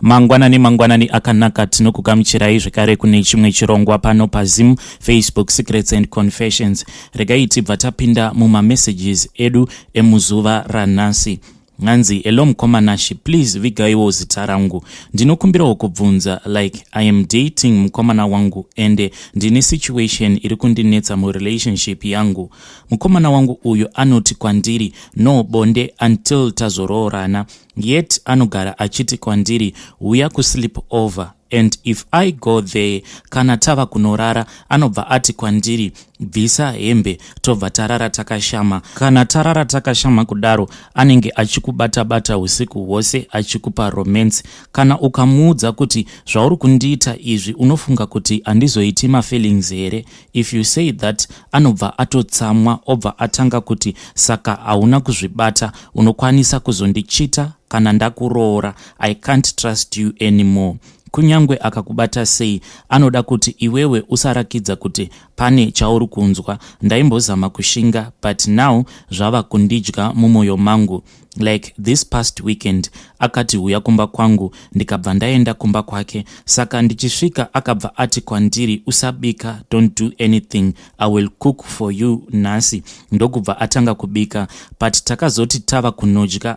Mangwanani akanaka tinokugamuchirai zvekare kune chimwe chirongwa pano paZim Facebook Secrets and Confessions. Regai tibva tapinda mumamessages edu emuzuva ranhasi. Nganzi, hello Mukomanashi, please vigaiwo zita rangu. Ndinokumbirawo kubvunza, like I am dating Mukomana Wangu and ndine situation iri kundinetsa relationship yangu. Mukomana Wangu uyo anoti kwandiri no bonde until tazoroorana, yet anogara achiti kwandiri uya kusleep over. And if I go there, kana tava kunorara, anobva ati kwandiri bvisa hembe tobva tarara takashama. Kana tarara takashama kudaro, anenge achikubata usiku hwose achikupa romance. Kana ukamuudza kuti zvauri kundiita izvi unofunga kuti handizoiti mafeelings here, if you say that, anobva atotsamwa obva atanga kuti saka hauna kuzvibata, unokwanisa kuzondichita kana ndakuroora, I can't trust you anymore. Kunyangwe akakubata sei, anoda kuti iwewe usarakidza kuti pane chauri kunzwa. Ndaimbozama kushinga, but now zvava kundidya mumwoyo mangu. Like this past weekend, akati uya kumba kwangu, ndikabva ndaenda kumba kwake. Saka ndichisvika akabva ati kwandiri usabika, don't do anything, I will cook for you nasi. Ndokubva atanga kubika, but takazoti tava kunodya,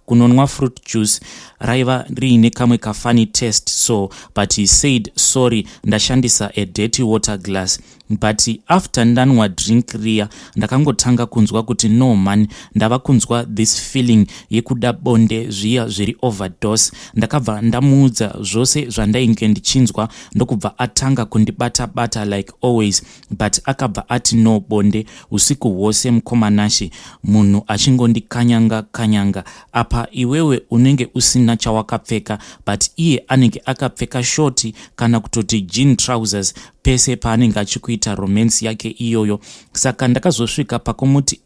kunonwa fruit juice, raiva riine kamwe funny taste so, but he said sorry, ndashandisa a dirty water glass. But after ndanwa drink riya, ndakangotanga kunzwa kuti no man, ndava kunzwa this feeling yekuda bonde zviya zviri overdose. Ndakabva ndamuudza zvose zvandainge ndichinzwa, ndokubva atanga kundibata like always, but akabva ati no bonde usiku hwose Mukomanashi, munhu achingondikanyanga. Apa iwewe unenge usina chawakapfeka, but iye anenge akapfeka shorti kana kutoti jean trousers pese paanenge achikuita romance yake iyoyo. Saka ndakazosvika pakumuti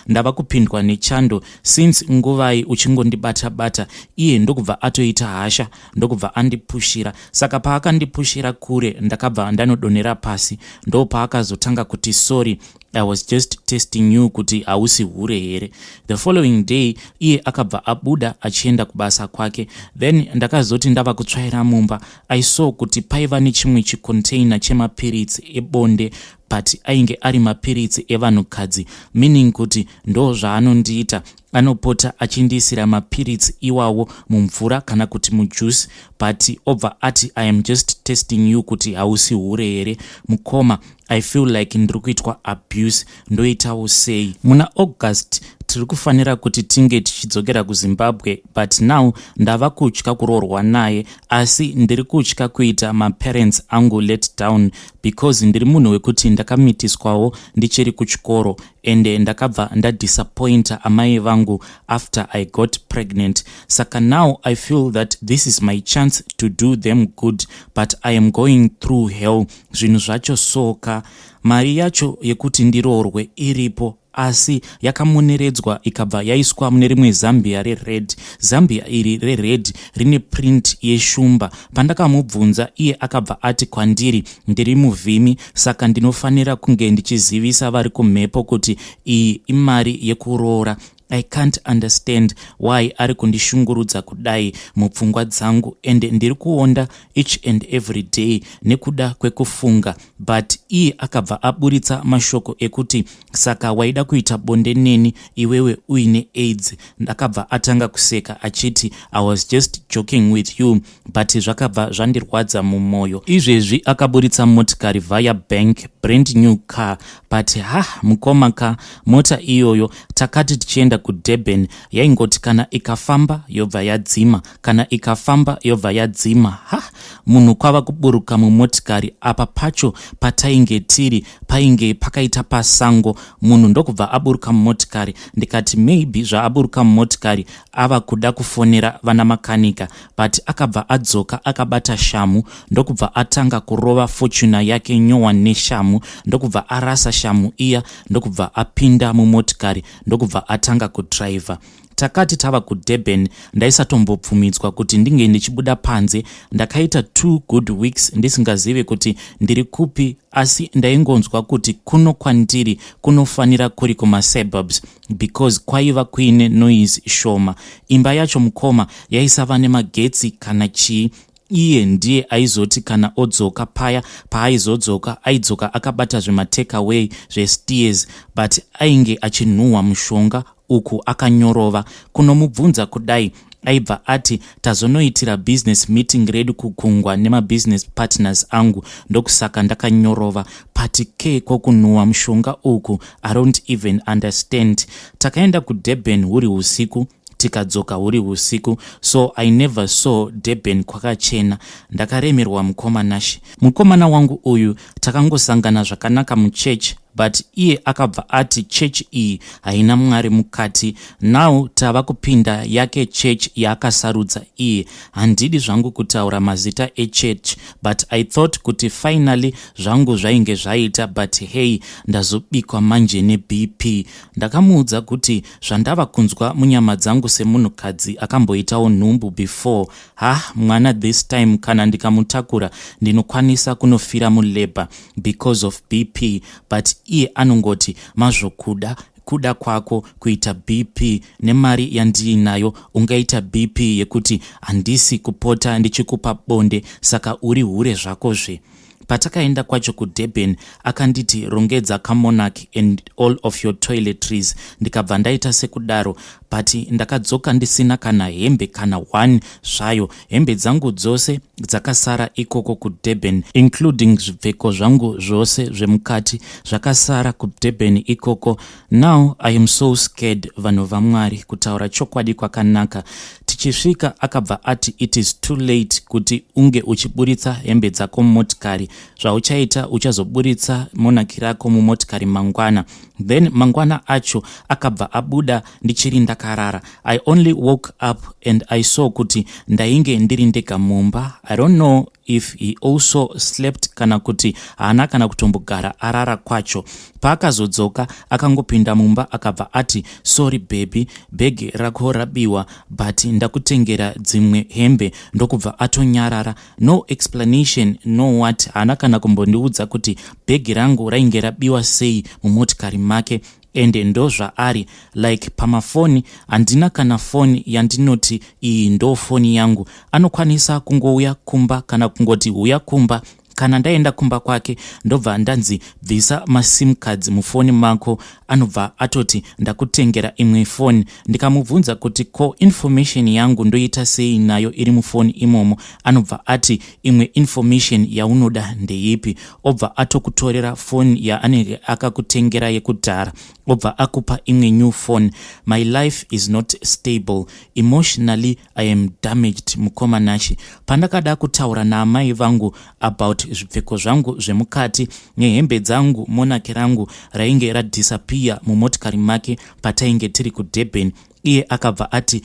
ndava kupindwa nechando, since nguvai uchingondibata, iye ndokubva atoita hasha, ndokubva andipushira. Saka paakandipushira kure, ndakabva ndanodonera pasi, ndo paakazotanga kuti sorry, I was just testing you kuti hausi hure here. The following day, iye akabva abuda achienda kubasa kwake. Then ndakazoti ndava kutsvaira mumba, I saw kuti paiva nechimwe chicontainer chemapiritsi ebonde, but ainge ari mapiritsi evanhukadzi, meaning kuti ndo zvaanondiita, anopota achindisira mapiritsi iwawo mumvura kana kuti mujuice, but obva ati I am just testing you kuti hausi hure here. Mukoma, I feel like ndiri kuitwa abuse, ndoitawo sei? Muna August tiri kufanira kuti tinge tichidzokera kuZimbabwe, but now ndava kutya kuroorwa naye, asi ndiri kutya kuita maparents angu let down, because ndiri munhu wekuti ndakamitiswawo ndichiri kuchikoro, ende ndakabva ndadisappointa amai vangu after I got pregnant. Saka now I feel that this is my chance to do them good, but I am going through hell. Zvinhu zvacho soka, mari yacho yekuti ndiroorwe iripo, asi yakamoneredzwa ikabva yaiswa mune rimwe zambia rered. Zambia iri rered rine print yeshumba. Pandakamubvunza, iye akabva ati kwandiri ndiri muvhimi, saka ndinofanira kunge ndichizivisa vari kumhepo kuti iyi imari yekuroora. I can't understand why ari kundishungurudza kudai mupfungwa dzangu, and ndiri kuonda each and every day nekuda kwekufunga. But iye akabva aburitsa mashoko ekuti saka waida kuita bonde neni iwewe uine AIDS. Ndakabva atanga kuseka achiti I was just joking with you, but zvakabva zvandirwadza mumwoyo. Izvezvi akaburitsa motikari via bank, brand new car, but Mukomaka, mota iyoyo takati tichienda kuDurban yaingoti kana ikafamba yobva yadzima, kana ikafamba yobva yadzima. Munhu kwava kuburuka mumotikari. Apa pacho patainge tiri painge pakaita pasango. Munhu ndokubva aburuka mumotikari. Ndikati maybe zvaaburuka mumotikari ava kuda kufonera vana makanika, but akabva adzoka akabata shamu, ndokubva atanga kurova fortuna yake nyowa neshamu, ndokubva arasa shamu iya, ndokubva apinda mumotikari, ndokubva atanga kudriver. Takati tava kuDurban ndaisatombobvumidzwa kuti ndinge ndichibuda panze. Ndakaita 2 good weeks ndisingazive kuti ndiri kupi, asi ndaingonzwa kuti kuno kwandiri kunofanira kuri kumasuburbs because kwaiva kuine noise shoma. Imba yacho mukoma yaisava nemagetsi kana chii. Iye ndiye aizoti kana odzoka paya paaizodzoka aidzoka akabata zvematakeway zvesteers, but ainge achinhuhwa mushonga uku akanyorova. Kunomubvunza kudai aibva ati tazonoitira business meeting redu kugungwa nemabusiness partners angu, ndokusaka ndakanyorova. Pati ke kokunhuhwa mushonga uku I don't even understand. Takaenda kuDurban huri usiku tikadzoka huri usiku, so I never saw Durban kwakachena. Ndakaremerwa mukomana wangu uyu takangosangana zvakanaka muchurch, but iye akabva ati church iyi haina Mwari mukati. Now tava kupinda yake church yaakasarudza iye. Handidi zvangu kutaura mazita echurch, but I thought kuti finally zvangu zvainge zvaita, but hey, ndazobikwa manje neBP. Ndakamuudza kuti zvandava kunzwa munyama dzangu semunhukadzi akamboitawo nhumbu before. Mwana this time kana ndikamutakura ndinokwanisa kunofira mulabor because of BP, but iye anongoti kuda kwako kuita BP nemari yandiinayo ungaita BP yekuti handisi kupota ndichikupa bonde, saka uri hure zvakozve. Patakaenda kwacho kuDurban akanditi rongedza kamonaki and all of your toiletries. Ndikabva ndaita sekudaro, but ndakadzoka ndisina kana hembe kana 1 zvayo. Hembe dzangu dzose dzakasara ikoko kuDurban, including zvipfeko zvangu zvose zvemukati zvakasara kuDurban ikoko. Now I am so scared, vanhu vaMwari, kutaura chokwadi kwakanaka. Tichisvika akabva ati it is too late kuti unge uchiburitsa hembe dzako mumotikari. Zvauchaita uchazoburitsa monaki rako mumotikari mangwana. Then mangwana acho akabva abuda ndichiri ndakarara. I only woke up and I saw kuti ndainge ndiri ndega mumba. I don't know if he also slept kana kuti haana kana kutombogara arara kwacho. Paakazodzoka akangopinda mumba akabva ati sorry baby, bhegi rako rabiwa, but ndakutengera dzimwe hembe, ndokubva atonyarara. No explanation, no what. Haana kana kumbondiudza kuti bhegi rangu rainge rabiwa sei mumotikari make. Ende ndo zvaari, like pamafoni handina kana foni yandinoti iyi ndo foni yangu. Anokwanisa kungouya kumba kana kungoti uya kumba. Kana ndaenda kumba kwake ndobva ndanzi bvisa masim cards mufoni mako, anobva atoti ndakutengera imwe foni. Ndikamubvunza kuti ko information yangu ndoita sei nayo iri mufoni imomo, anobva ati imwe information yaunoda ndeipi. Obva atokutorera foni yaanenge akakutengera yekudhara, obva akupa imwe new phone. My life is not stable. Emotionally I am damaged, mukomanashi. Pandakada kutaura naamai vangu about zvipfeko zvangu zvemukati nehembe dzangu monaki rangu rainge radisappear mumotikari make patainge tiri kuDurban, iye akabva ati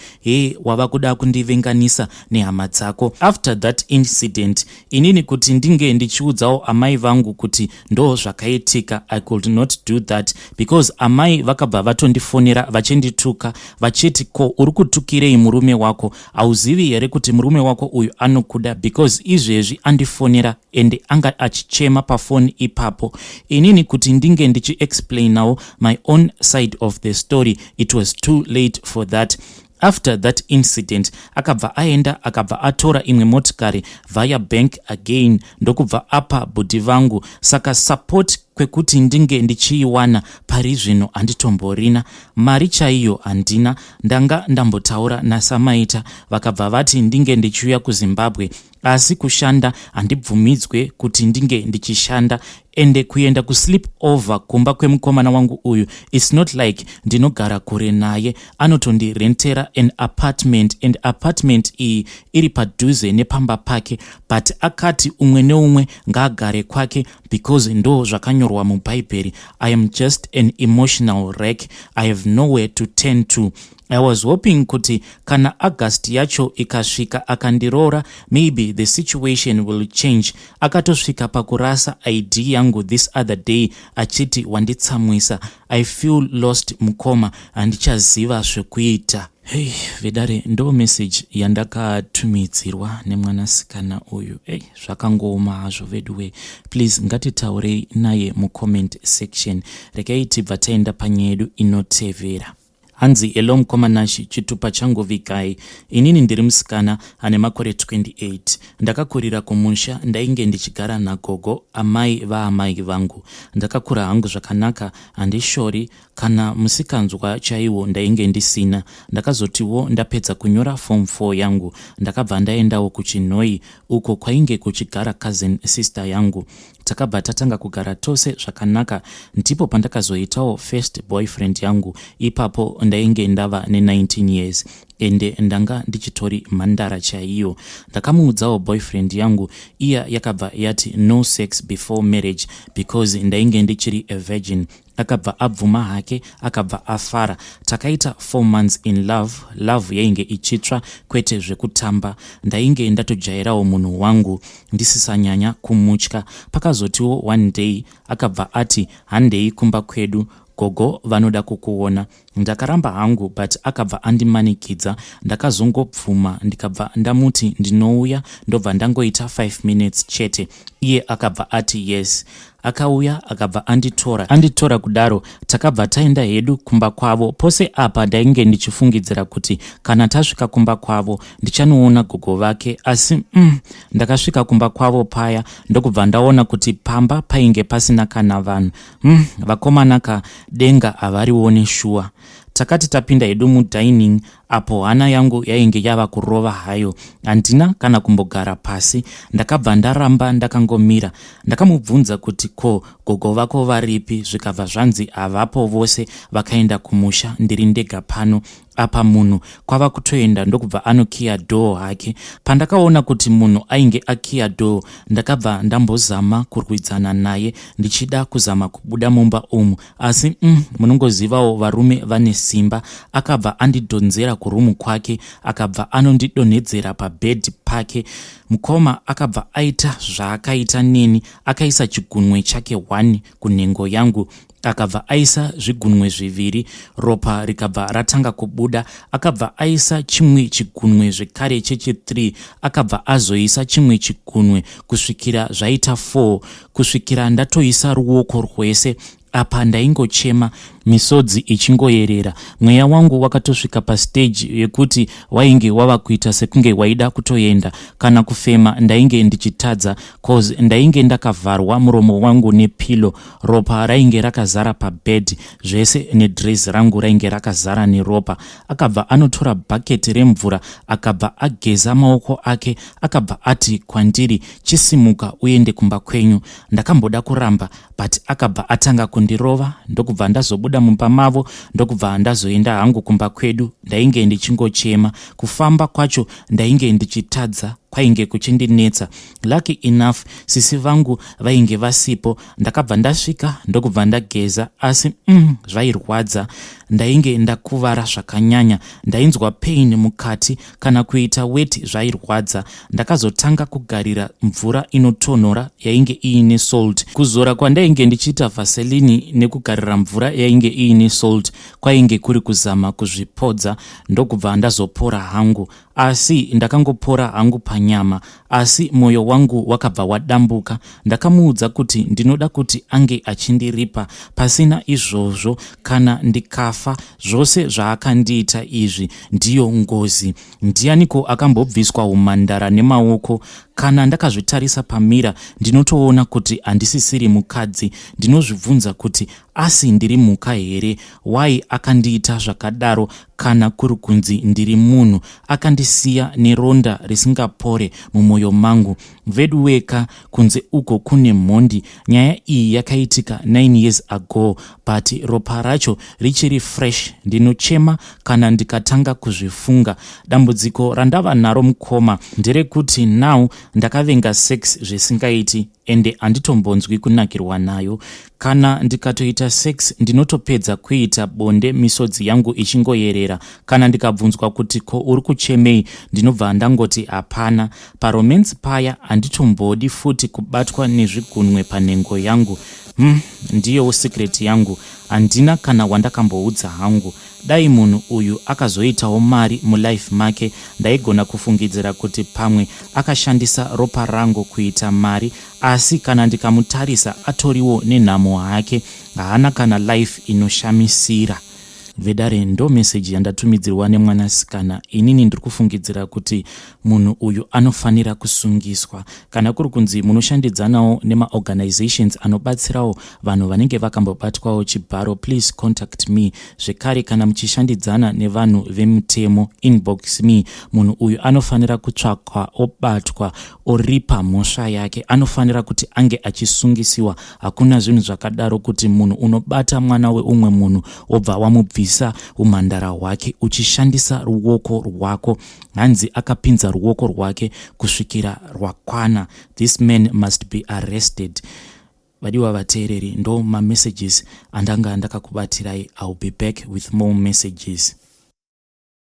wava kuda kundivenganisa nehama dzako. After that incident inini kuti ndinge ndichiudzawo amai vangu kuti ndo zvakaitika, I could not do that because amai vakabva vatondifonera vachindituka vachiti ko uri kutukirei murume wako, auzivi here kuti murume wako uyu anokuda, because izvezvi andifonera ende anga achichema pafoni ipapo. Inini kuti ndinge ndichiexplainawo my own side of the story, it was too late for that. After that incident akabva aenda akabva atora imwe motikari via bank again, ndokubva apa bhodhi vangu. Saka support kwekuti ndinge ndichiiwana pari zvino handitomborina, mari chaiyo handina. Ndanga ndambotaura nasamaita vakabva vati ndinge ndichiuya kuZimbabwe, asi kushanda handibvumidzwe kuti ndinge ndichishanda. Ende kuenda kusleep over kumba kwemukomana wangu uyu, it's not like ndinogara kure naye, anotondirentera an apartment, and apartment iyi iri padhuze nepamba pake, but akati umwe neumwe ngaagare kwake because ndo zvakanyorwa muBhaibheri. I am just an emotional wreck. I have nowhere to turn to. I was hoping kuti kana August yacho ikasvika akandiroora, maybe the situation will change. Akatosvika pakurasa ID yangu this other day achiti wanditsamwisa. I feel lost mukoma, handichaziva zvekuita. Hey, vedare ndo message yandakatumidzirwa nemwanasikana uyu. Hey, zvakangoma hazvo veduwe. Please ngatitaurei naye mucomment section. Regai tibva taenda panyedu inotevera. Hanzi hello mukomanashi, chitupa changu vikai. Inini ndiri musikana ane makore 28. Ndakakurira kumusha ndainge ndichigara nagogo amai vaamai vangu. Ndakakura hangu zvakanaka, handishori kana musikanzwa chaiwo ndainge ndisina. Ndakazotiwo ndapedza kunyora form 4 yangu. Ndakabva ndaendawo kuChinhoi uko kwainge kuchigara cousin sister yangu. Takabva tatanga kugara tose zvakanaka, ndipo pandakazoitawo first boyfriend yangu. Ipapo ndainge ndava ne19 years ende ndanga ndichitori mhandara chaiyo. Ndakamuudzawo boyfriend yangu, iya yakabva yati no sex before marriage because ndainge ndichiri a virgin. Akabva abvuma hake, akabva afara. Takaita 4 months in love yainge ichitsva kwete zvekutamba. Ndainge ndatojairawo munhu wangu ndisisanyanya kumutya. Pakazotiwo one day akabva ati handei kumba kwedu, gogo vanoda kukuona. Ndakaramba hangu but akabva andimanikidza. Ndakazongopfuma ndikabva ndamuti ndinouya, ndobva ndangoita 5 minutes chete. Iye akabva ati yes. Akauya akabva anditora kudaro. Takabva taenda hedu kumba kwavo. Pose apa ndainge ndichifungidzira kuti kana tasvika kumba kwavo ndichanoona gogo vake, asi ndakasvika kumba kwavo paya ndokubva ndaona kuti pamba painge pasina kana vanhu. Vakomana ka denga havarione shuwa. Takati tapinda hedu mudining, apo hana yangu yainge yava kurova hayo. Handina kana kumbogara pasi. Ndakabva ndaramba ndakangomira. Ndakamubvunza kuti ko gogo vako varipi, zvikabva zvanzi havapo vose vakaenda kumusha, ndiri ndega pano. Apa munhu kwava kutoenda ndokubva anokiya door hake. Pandakaona kuti munhu ainge akiya door, ndakabva ndambozama kurwidzana naye ndichida kuzama kubuda mumba umu, asi munongozivawo varume vane simba. Akabva andidhonzera kurumu kwake, akabva anondidonhedzera pabhedhi pake. Mukoma akabva aita zvaakaita neni, akaisa chigunwe chake 1 kunhengo yangu, akabva aisa zvigunwe 2, ropa rikabva ratanga kubuda. Akabva aisa chimwe chigunwe zvekare chechi3, akabva azoisa chimwe chigunwe kusvikira zvaita 4, kusvikira ndatoisa ruoko rwese. Apa ndaingochema, misodzi ichingoyerera. Mweya wangu wakatosvika pastage yekuti wainge wava kuita sekunge waida kutoenda. Kana kufema ndainge ndichitadza cause ndainge ndakavharwa muromo wangu nepilo. Ropa rainge rakazara pabhedhi, zvese nedress rangu rainge rakazara neropa. Akabva anotora bhaketi remvura, akabva ageza maoko ake, akabva ati kwandiri, chisimuka uende kumba kwenyu. Ndakamboda kuramba but akabva atanga kundirova. Ndokubva ndazobuda mumba mavo, ndokubva ndazoenda hangu kumba kwedu. Ndainge ndichingochema. Kufamba kwacho ndainge ndichitadza, kwainge kuchindinetsa. Lucky enough sisi vangu vainge vasipo. Ndakabva ndasvika ndokubva ndageza, asi zvairwadza. Ndainge ndakuvara zvakanyanya, ndainzwa pain mukati, kana kuita weti zvairwadza. Ndakazotanga kugarira mvura inotonhora yainge iine salt. Kuzora kwandainge ndichiita vaseline nekugarira mvura yainge iine salt kwainge kuri kuzama kuzvipodza. Ndokubva ndazopora hangu, asi ndakangopora hangu panyama, asi mwoyo wangu wakabva wadambuka. Ndakamuudza kuti ndinoda kuti ange achindiripa. Pasina izvozvo kana ndikafa, zvose zvaakandiita izvi ndiyo ngozi. Ndianiko akambobviswa humhandara nemaoko? Kana ndakazvitarisa pamira ndinotoona kuti handisisiri mukadzi. Ndinozvibvunza kuti asi ndiri mhuka here? Why akandiita zvakadaro kana kuri kunzi ndiri munhu? Akandisiya neronda risingapore mumwoyo mangu. Vedu weka kunze uko kune mhondi. Nyaya iyi yakaitika 9 years ago but ropa racho richiri fresh. Ndinochema kana ndikatanga kuzvifunga. Dambudziko randava naro mukoma nderekuti now ndakavenga sex zvisingaiti. ende handitombonzwi kunakirwa nayo. Kana ndikatoita sex ndinotopedza kuita bonde misodzi yangu ichingoyerera. Kana ndikabvunzwa kuti ko uri kuchemei, ndinobva ndangoti hapana. Paromance paya handitombodi futi kubatwa nezvigunwe panhengo yangu. Ndiyowo secret yangu, handina kana wandakamboudza hangu. Dai munhu uyu akazoitawo mari mulife make, ndaigona kufungidzira kuti pamwe akashandisa ropa rangu kuita mari, asi kana ndikamutarisa atoriwo nenhamo hake, haana kana life inoshamisira. Vedare ndo message yandatumidzirwa nemwanasikana. Inini ndiri kufungidzira kuti munhu uyu anofanira kusungiswa. Kana kuri kunzi munoshandidzanawo nemaorganizations anobatsirawo vanhu vanenge vakambobatwawo chibharo, please contact me. Zvekare kana muchishandidzana nevanhu vemutemo, inbox me. Munhu uyu anofanira kutsvakwa, obatwa, oripa mhosva yake. Anofanira kuti ange achisungisiwa. Hakuna zvinhu zvakadaro kuti munhu unobata mwana weumwe munhu obva wamubvisa umhandara hwake uchishandisa ruwoko rwako. Hanzi akapinza ruwoko rwake kusvikira rwakwana. This man must be arrested. Vadiwa vateereri, ndo messages andanga ndakakubatirai. I'll be back with more messages.